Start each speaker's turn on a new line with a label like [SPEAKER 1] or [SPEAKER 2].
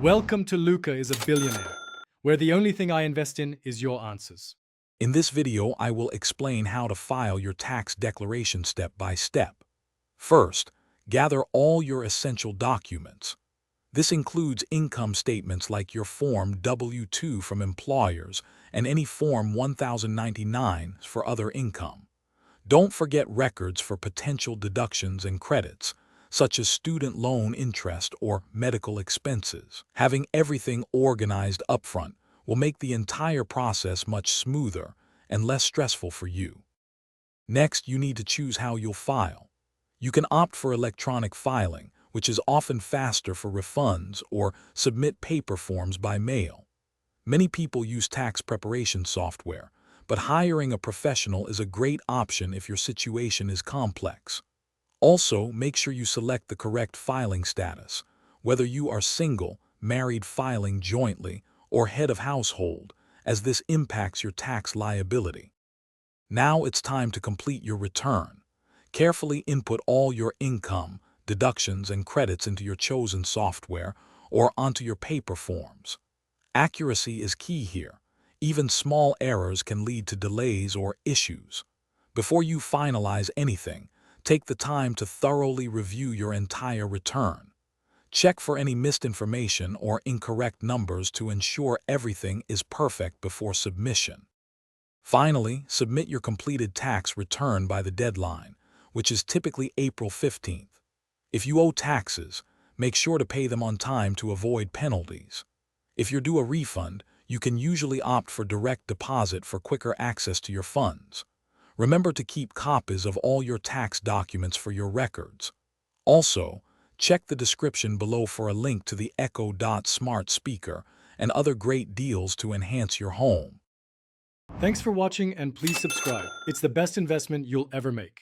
[SPEAKER 1] Welcome to Luca is a Billionaire, where the only thing I invest in is your answers.
[SPEAKER 2] In this video, I will explain how to file your tax declaration step by step. First, gather all your essential documents. This includes income statements like your Form W-2 from employers and any Form 1099 for other income. Don't forget records for potential deductions and credits, such as student loan interest or medical expenses. Having everything organized upfront will make the entire process much smoother and less stressful for you. Next, you need to choose how you'll file. You can opt for electronic filing, which is often faster for refunds, or submit paper forms by mail. Many people use tax preparation software, but hiring a professional is a great option if your situation is complex. Also, make sure you select the correct filing status, whether you are single, married filing jointly, or head of household, as this impacts your tax liability. Now it's time to complete your return. Carefully input all your income, deductions, and credits into your chosen software or onto your paper forms. Accuracy is key here. Even small errors can lead to delays or issues. Before you finalize anything, take the time to thoroughly review your entire return. Check for any missed information or incorrect numbers to ensure everything is perfect before submission. Finally, submit your completed tax return by the deadline, which is typically April 15th. If you owe taxes, make sure to pay them on time to avoid penalties. If you're due a refund, you can usually opt for direct deposit for quicker access to your funds. Remember to keep copies of all your tax documents for your records. Also, check the description below for a link to the Echo Dot smart speaker and other great deals to enhance your home.
[SPEAKER 1] Thanks for watching and please subscribe. It's the best investment you'll ever make.